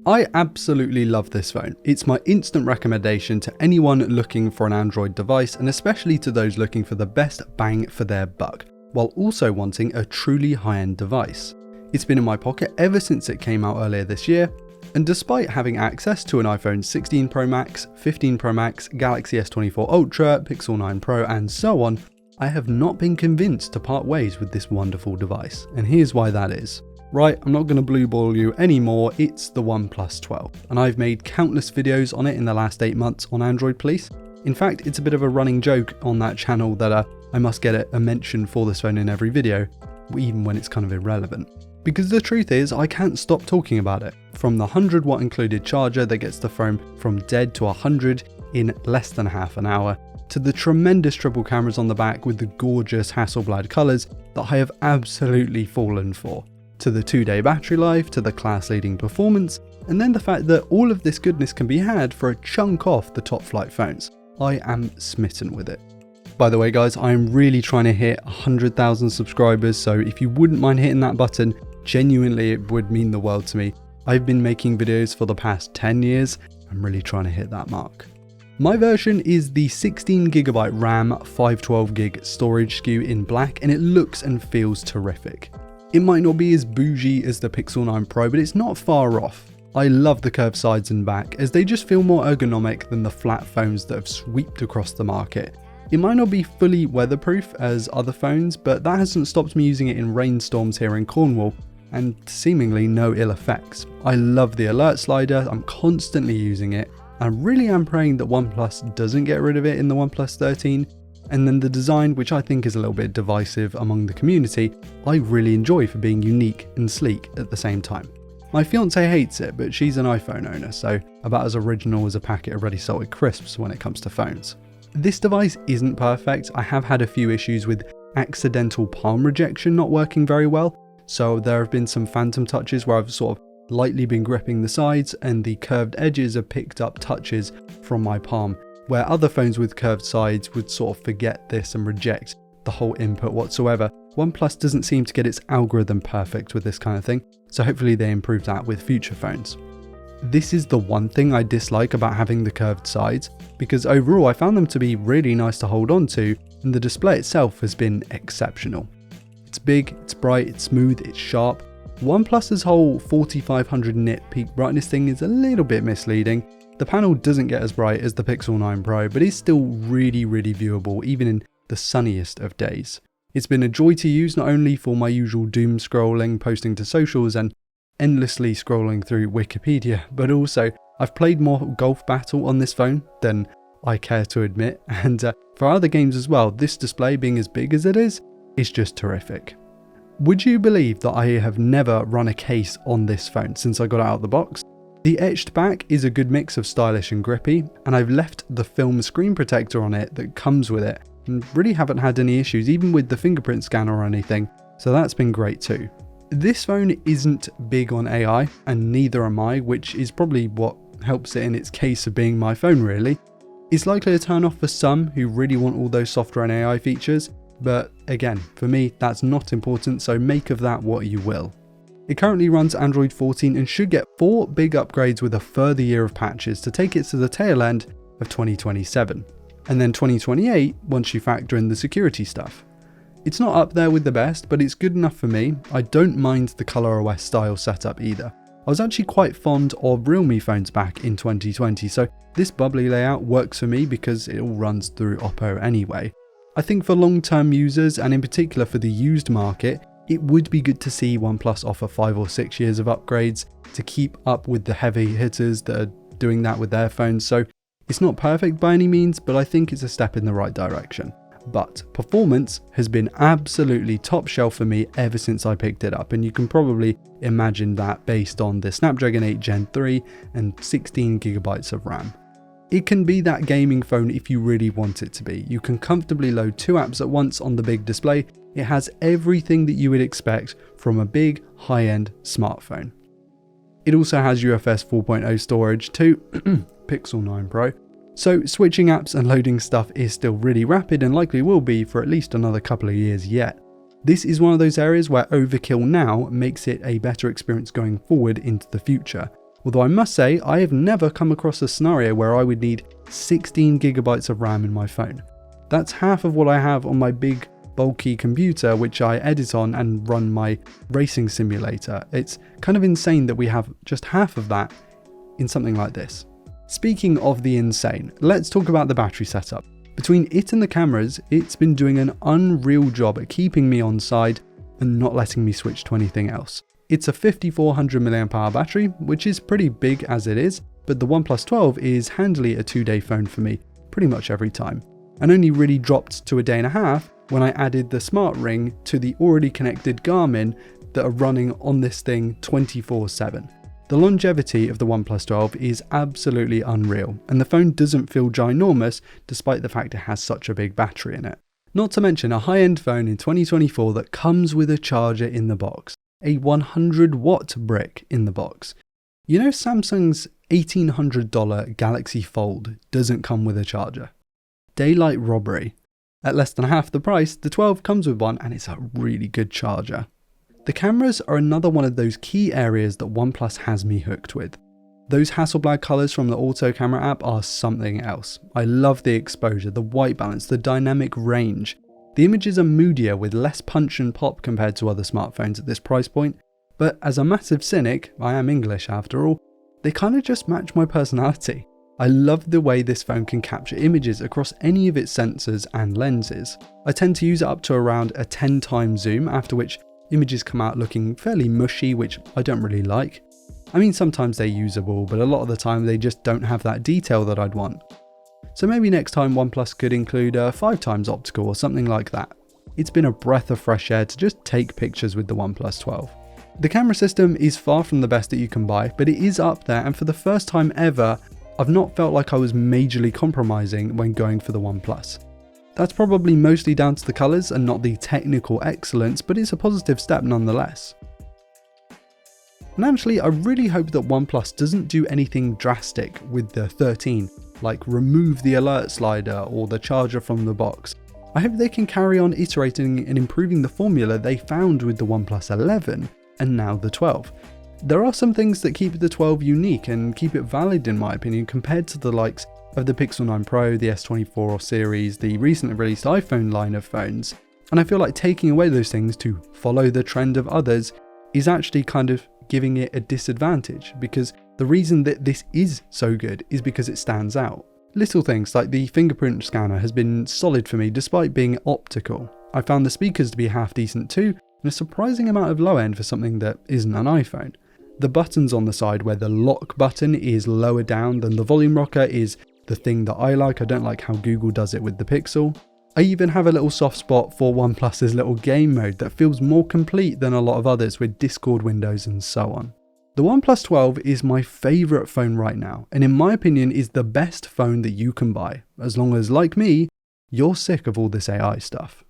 I absolutely love this phone. It's my instant recommendation to anyone looking for an Android device, and especially to those looking for the best bang for their buck, while also wanting a truly high-end device. It's been in my pocket ever since it came out earlier this year, and despite having access to an iPhone 16 Pro Max, 15 Pro Max, Galaxy S24 Ultra, Pixel 9 Pro and so on, I have not been convinced to part ways with this wonderful device, and here's why that is. Right, I'm not going to blue ball you anymore, it's the OnePlus 12, and I've made countless videos on it in the last 8 months on Android Police. In fact, it's a bit of a running joke on that channel that I must get a mention for this phone in every video, even when it's kind of irrelevant. Because the truth is, I can't stop talking about it. From the 100 watt included charger that gets the phone from dead to 100 in less than half an hour, to the tremendous triple cameras on the back with the gorgeous Hasselblad colours that I have absolutely fallen for, to the 2-day battery life, to the class-leading performance, and then the fact that all of this goodness can be had for a chunk off the top flight phones. I am smitten with it. By the way guys, I am really trying to hit 100,000 subscribers, so if you wouldn't mind hitting that button, genuinely it would mean the world to me. I've been making videos for the past 10 years, I'm really trying to hit that mark. My version is the 16GB RAM, 512GB storage SKU in black, and it looks and feels terrific. It might not be as bougie as the Pixel 9 Pro, but it's not far off. I love the curved sides and back, as they just feel more ergonomic than the flat phones that have swept across the market. It might not be fully weatherproof as other phones, but that hasn't stopped me using it in rainstorms here in Cornwall, and seemingly no ill effects. I love the alert slider, I'm constantly using it. I really am praying that OnePlus doesn't get rid of it in the OnePlus 13. And then the design, which I think is a little bit divisive among the community, I really enjoy for being unique and sleek at the same time. My fiance hates it, but she's an iPhone owner, so about as original as a packet of ready salted crisps when it comes to phones. This device isn't perfect. I have had a few issues with accidental palm rejection not working very well, so there have been some phantom touches where I've sort of lightly been gripping the sides and the curved edges have picked up touches from my palm, where other phones with curved sides would sort of forget this and reject the whole input whatsoever. OnePlus doesn't seem to get its algorithm perfect with this kind of thing, so hopefully they improve that with future phones. This is the one thing I dislike about having the curved sides, because overall I found them to be really nice to hold on to, and the display itself has been exceptional. It's big, it's bright, it's smooth, it's sharp. OnePlus's whole 4500 nit peak brightness thing is a little bit misleading. The panel doesn't get as bright as the Pixel 9 Pro, but is still really viewable even in the sunniest of days. It's been a joy to use, not only for my usual doom scrolling, posting to socials and endlessly scrolling through Wikipedia, but also I've played more Golf Battle on this phone than I care to admit, and for other games as well, this display being as big as it is just terrific. Would you believe that I have never run a case on this phone since I got it out of the box? The etched back is a good mix of stylish and grippy, and I've left the film screen protector on it that comes with it, and really haven't had any issues even with the fingerprint scanner or anything, so that's been great too. This phone isn't big on AI, and neither am I, which is probably what helps it in its case of being my phone really. It's likely a turn off for some who really want all those software and AI features, but again, for me that's not important, so make of that what you will. It currently runs Android 14 and should get 4 big upgrades with a further year of patches to take it to the tail end of 2027. And then 2028 once you factor in the security stuff. It's not up there with the best, but it's good enough for me. I don't mind the ColorOS style setup either. I was actually quite fond of Realme phones back in 2020, so this bubbly layout works for me because it all runs through Oppo anyway. I think for long-term users, and in particular for the used market, it would be good to see OnePlus offer 5 or 6 years of upgrades to keep up with the heavy hitters that are doing that with their phones, so it's not perfect by any means, but I think it's a step in the right direction. But performance has been absolutely top shelf for me ever since I picked it up, and you can probably imagine that based on the Snapdragon 8 Gen 3 and 16GB of RAM. It can be that gaming phone if you really want it to be. You can comfortably load 2 apps at once on the big display. It has everything that you would expect from a big high-end smartphone. It also has UFS 4.0 storage to Pixel 9 Pro, so switching apps and loading stuff is still really rapid and likely will be for at least another couple of years yet. This is one of those areas where overkill now makes it a better experience going forward into the future. Although I must say, I have never come across a scenario where I would need 16 gigabytes of RAM in my phone. That's half of what I have on my big bulky computer which I edit on and run my racing simulator. It's kind of insane that we have just half of that in something like this. Speaking of the insane, let's talk about the battery setup. Between it and the cameras, it's been doing an unreal job at keeping me on side and not letting me switch to anything else. It's a 5400 mAh battery, which is pretty big as it is, but the OnePlus 12 is handily a 2-day phone for me pretty much every time, and only really dropped to a day and a half when I added the smart ring to the already connected Garmin that are running on this thing 24/7. The longevity of the OnePlus 12 is absolutely unreal, and the phone doesn't feel ginormous despite the fact it has such a big battery in it. Not to mention a high-end phone in 2024 that comes with a charger in the box, a 100-watt brick in the box. You know Samsung's $1,800 Galaxy Fold doesn't come with a charger. Daylight robbery. At less than half the price, the 12 comes with one and it's a really good charger. The cameras are another one of those key areas that OnePlus has me hooked with. Those Hasselblad colours from the auto camera app are something else. I love the exposure, the white balance, the dynamic range. The images are moodier with less punch and pop compared to other smartphones at this price point, but as a massive cynic, I am English after all, they kind of just match my personality. I love the way this phone can capture images across any of its sensors and lenses. I tend to use it up to around a 10x zoom, after which images come out looking fairly mushy, which I don't really like. I mean, sometimes they're usable, but a lot of the time they just don't have that detail that I'd want. So maybe next time OnePlus could include a 5x optical or something like that. It's been a breath of fresh air to just take pictures with the OnePlus 12. The camera system is far from the best that you can buy, but it is up there, and for the first time ever, I've not felt like I was majorly compromising when going for the OnePlus. That's probably mostly down to the colours and not the technical excellence, but it's a positive step nonetheless. And actually, I really hope that OnePlus doesn't do anything drastic with the 13, like remove the alert slider or the charger from the box. I hope they can carry on iterating and improving the formula they found with the OnePlus 11 and now the 12. There are some things that keep the 12 unique and keep it valid in my opinion compared to the likes of the Pixel 9 Pro, the S24 series, the recently released iPhone line of phones, and I feel like taking away those things to follow the trend of others is actually kind of giving it a disadvantage, because the reason that this is so good is because it stands out. Little things like the fingerprint scanner has been solid for me despite being optical. I found the speakers to be half decent too, and a surprising amount of low end for something that isn't an iPhone. The buttons on the side where the lock button is lower down than the volume rocker is the thing that I like. I don't like how Google does it with the Pixel. I even have a little soft spot for OnePlus's little game mode that feels more complete than a lot of others with Discord windows and so on. The OnePlus 12 is my favourite phone right now, and in my opinion is the best phone that you can buy, as long as, like me, you're sick of all this AI stuff.